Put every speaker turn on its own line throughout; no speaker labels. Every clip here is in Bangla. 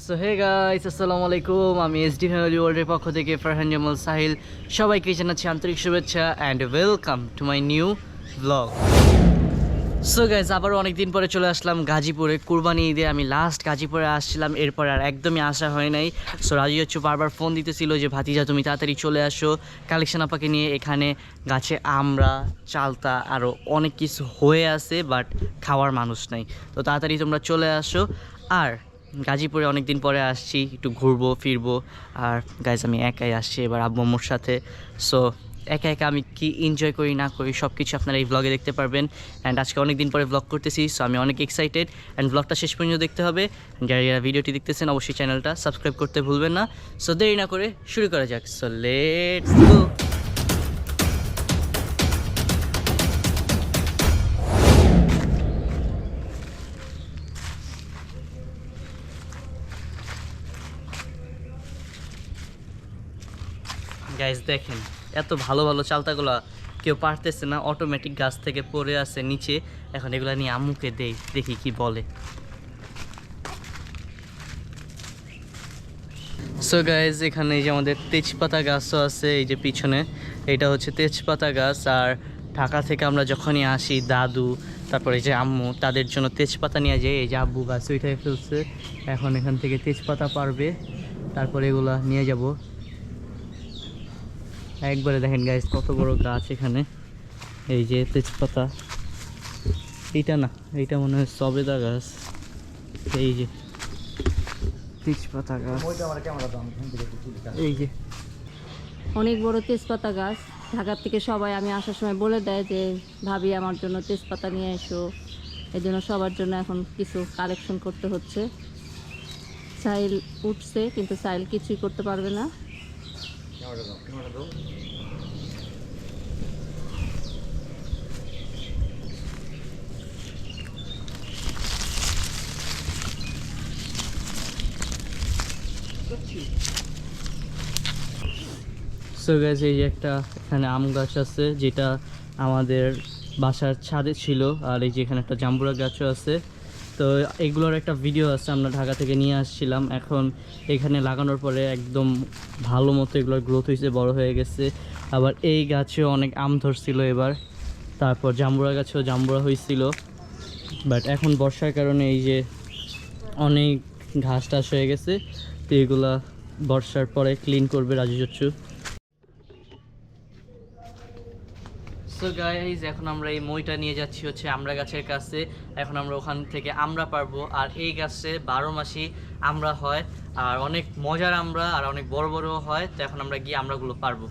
সো হে গাইস, আসসালামু আলাইকুম। আমি এসডি ফ্যামিলি ওয়ার্ল্ডের পক্ষ থেকে ফারহান জামাল সাহিল সবাইকে জানাচ্ছি আন্তরিক শুভেচ্ছা and welcome to my new blog. So guys, আবারও অনেকদিন পরে চলে আসলাম গাজীপুরে। কুরবানি ঈদে আমি লাস্ট গাজীপুরে আসছিলাম, এরপর আর একদমই আসা হয় নাই। সো রাজি হচ্ছে বারবার ফোন দিতেছিল যে ভাতিজা তুমি তাড়াতাড়ি চলে আসো কালেকশন আপাকে নিয়ে। এখানে গাছে আমরা, চালতা আরও অনেক কিছু হয়ে আছে, বাট খাওয়ার মানুষ নাই। তো তাড়াতাড়ি তোমরা চলে আসো। আর গাজীপুরে অনেক দিন পরে আসছি, একটু ঘুরবো ফিরবো। আর গাইজ আমি একাই আসছি এবার আব্বু আম্মুর সাথে। সো একা একা আমি কি এনজয় করি না করি সব কিছু আপনারা এই ব্লগে দেখতে পারবেন। অ্যান্ড আজকে অনেক দিন পরে ব্লগ করতেছি, সো আমি অনেক এক্সাইটেড। অ্যান্ড ব্লগটা শেষ পর্যন্ত দেখতে হবে। যারা যারা ভিডিওটি দেখতেছেন অবশ্যই চ্যানেলটা সাবস্ক্রাইব করতে ভুলবেন না। সো দেরি না করে শুরু করা যাক। So let's go. গাইজ দেখেন, এত ভালো ভালো চালতাগুলো কেউ পারতেছে না, অটোমেটিক গাছ থেকে পড়ে আছে নিচে। এখন এগুলো নিয়ে আম্মুকে দেই, দেখি কি বলে। সো গাইজ, এখানে এই যে আমাদের তেজপাতা গাছও আছে, এই যে পিছনে এটা হচ্ছে তেজপাতা গাছ। আর ঢাকা থেকে আমরা যখনই আসি দাদু, তারপরে এই যে আম্মু, তাদের জন্য তেজপাতা নিয়ে যাই। এই যে আব্বু গাছ উঠাই ফেলছে, এখন এখান থেকে তেজপাতা পারবে, তারপরে এগুলা নিয়ে যাব। একবারে দেখেন গাইস কত বড় গাছ এখানে। এই যে তেজপাতা, এইটা না, এইটা মনে হয় সবেদা গাছ। এই যে তেজপাতা গাছ, এই যে
অনেক বড় তেজপাতা গাছ। ঢাকার থেকে সবাই আমি আসার সময় বলে দেয় যে ভাবি আমার জন্য তেজপাতা নিয়ে এসো। এই জন্য সবার জন্য এখন কিছু কালেকশন করতে হচ্ছে। সাইল উঠছে কিন্তু সাইল কিছুই করতে পারবে না।
সো গাইস, এই যে একটা এখানে আম গাছ আছে যেটা আমাদের বাসার ছাদে ছিল। আর এই যে এখানে একটা জাম্বুরা গাছও আছে। তো এগুলোর একটা ভিডিও আছে, আমরা ঢাকা থেকে নিয়ে আসছিলাম। এখন এখানে লাগানোর পরে একদম ভালো মতো এগুলোর গ্রোথ হয়েছে, বড় হয়ে গেছে। আবার এই গাছেও অনেক আম ধরছিল এবার। তারপর জাম্বুরা গাছেও জাম্বুরা হয়েছিল, বাট এখন বর্ষার কারণে এই যে অনেক ঘাস টাস হয়ে গেছে। তো এগুলা বর্ষার পরে ক্লিন করবে রাজু চচ্চু। সো গাইজ, এখন আমরা এই মইটা নিয়ে যাচ্ছি হচ্ছে আমরা গাছের কাছে। এখন আমরা ওখান থেকে আমরা পারবো। আর এই গাছে 12 মাসই আমরা হয়, আর অনেক মজার আমরা, আর অনেক বড় বড় হয়। তো এখন আমরা গিয়ে আমরাগুলো পারবো।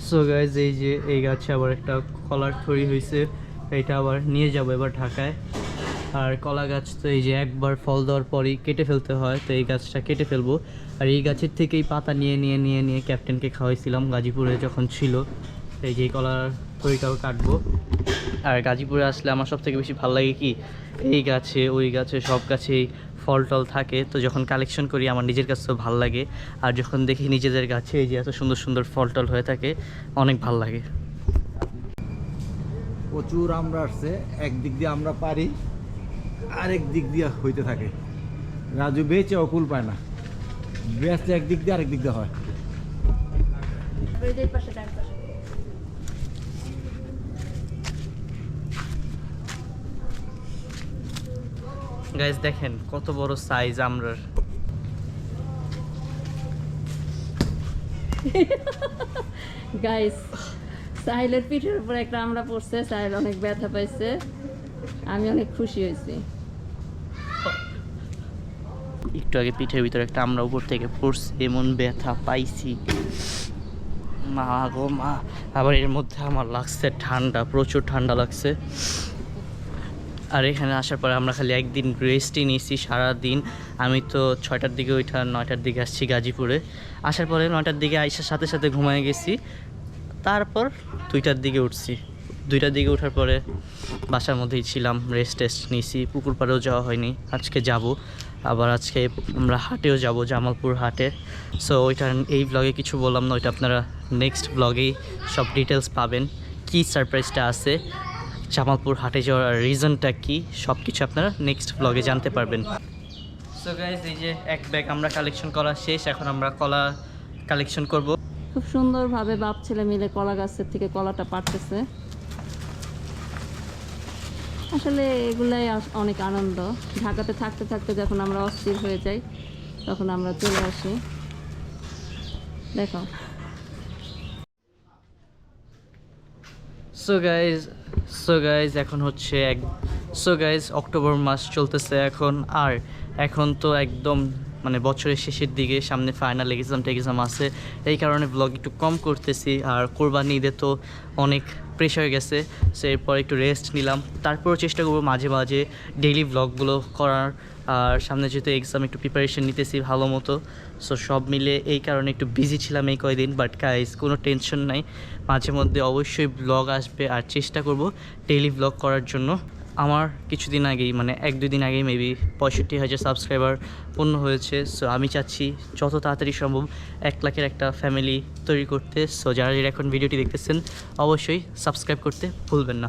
সো গাইজ, এই যে এই গাছে আবার একটা কলার থড়ি হয়েছে, এটা আবার নিয়ে যাবো এবার ঢাকায়। আর কলা গাছ তো এই যে একবার ফল দেওয়ার পরই কেটে ফেলতে হয়, তো এই গাছটা কেটে ফেলবো। আর এই গাছের থেকেই পাতা নিয়ে নিয়ে নিয়ে নিয়ে ক্যাপ্টেনকে খাওয়াইছিলাম গাজীপুরে যখন ছিল। এই যে কলার থড়িটাও কাটবো। আর গাজীপুরে আসলে আমার সবথেকে বেশি ভালো লাগে কি, এই গাছে ওই গাছে সব গাছেই ফল টল থাকে। তো যখন কালেকশন করি আমার নিজের কাছেও ভালো লাগে। আর যখন দেখি নিজেদের গাছে এই যে এত সুন্দর সুন্দর ফল টল হয়ে থাকে, অনেক ভালো লাগে।
প্রচুর আমরা আসছে, একদিক দিয়ে আমরা পারি, আরেক দিক দিয়ে হইতে থাকে। রাজু বেচে অকুল পায় না, বেচতে একদিক দিয়ে আরেক দিক দিয়ে হয়।
গাইজ দেখেন কত বড় সাইজ আমরার।
গাইস, সাহিলের পিঠের উপর একটা আমরা পড়ছে, সাহিল অনেক ব্যথা পাইছে, আমি অনেক খুশি হয়েছি।
একটু আগে পিঠের ভিতরে একটা আমরা উপর থেকে পড়ছি, এমন ব্যথা পাইছি মা গো মা। আবার এর মধ্যে আমার লাগছে ঠান্ডা, প্রচুর ঠান্ডা লাগছে। আর এখানে আসার পরে আমরা খালি একদিন রেস্টই নিয়েছি সারাদিন। আমি তো 6টার দিকে ওইটা 9টার দিকে আসছি গাজীপুরে। আসার পরে 9টার দিকে আইসার সাথে সাথে ঘুমায় গেছি। তারপর 2টার দিকে উঠছি। 2টার দিকে ওঠার পরে বাসার মধ্যেই ছিলাম, রেস্ট টেস্ট নিয়েছি। পুকুর পাড়েও যাওয়া হয়নি, আজকে যাব। আবার আজকে আমরা হাটেও যাব, জামালপুর হাটে। সো ওইটা এই ব্লগে কিছু বললাম না, ওইটা আপনারা নেক্সট ব্লগেই সব ডিটেলস পাবেন, কী সারপ্রাইজটা আছে। জামালপুর হাটে যাওয়ার রিজনটা কি সব কিছু আপনারা নেক্সট ব্লগে জানতে পারবেন। সো গাইজ এই যে এক ব্যাগ আমরা কালেকশন করা শেষ, এখন আমরা কলা কালেকশন করব।
খুব সুন্দরভাবে বাপ ছেলে মিলে কলা গাছের থেকে কলাটা পাড়তেছে। আসলে এগুলাই অনেক আনন্দ। ঢাকাতে থাকতে থাকতে যখন আমরা অস্থির হয়ে যাই তখন আমরা চলে আসি। দেখো
সো গাইজ এখন হচ্ছে অক্টোবর মাস চলতেছে এখন তো একদম মানে বছরের শেষের দিকে, সামনে ফাইনাল এক্সাম আছে, এই কারণে ব্লগ একটু কম করতেছি। আর কোরবানি ঈদে তো অনেক প্রেশার গেছে, সো এরপর একটু রেস্ট নিলাম। তারপরও চেষ্টা করবো মাঝে মাঝে ডেইলি ব্লগগুলো করার। আর সামনে যেহেতু এক্সাম, একটু প্রিপারেশন নিতেছি ভালো মতো, সো সব মিলে এই কারণে একটু বিজি ছিলাম এই কয়দিন। বাট গাইজ কোনো টেনশন নাই, মাঝে মধ্যে অবশ্যই ব্লগ আসবে আর চেষ্টা করব ডেইলি ব্লগ করার জন্য। আমার কিছুদিন আগেই মানে 1-2 দিন আগেই মেবি 65,000 সাবস্ক্রাইবার পূর্ণ হয়েছে। সো আমি চাচ্ছি যত তাড়াতাড়ি সম্ভব 1 লাখের একটা ফ্যামিলি তৈরি করতে। সো যারা এখন ভিডিওটি দেখতেছেন অবশ্যই সাবস্ক্রাইব করতে ভুলবেন না।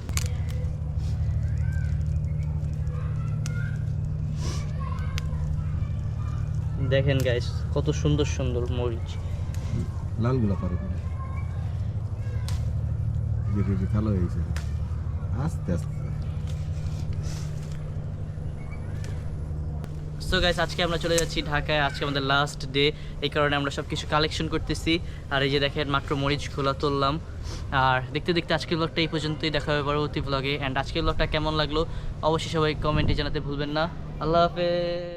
দেখেন গাইস কত সুন্দর সুন্দর মরিচ।
লালগুলা পারে যেটা কালো হয়েছে আস্তে আস্তে।
সো গাইস আজকে আমরা চলে যাচ্ছি ঢাকায়, আজকে আমাদের লাস্ট ডে, এই কারণে আমরা সব কিছু কালেকশন করতেছি। আর এই যে দেখেন মাত্র মরিচগুলো তুললাম। আর দেখতে দেখতে আজকের ব্লগটা এই পর্যন্তই, দেখা হবে পরবর্তী ব্লগে। অ্যান্ড আজকের ব্লগটা কেমন লাগলো অবশ্যই সবাই কমেন্টে জানাতে ভুলবেন না। আল্লাহ হাফেজ।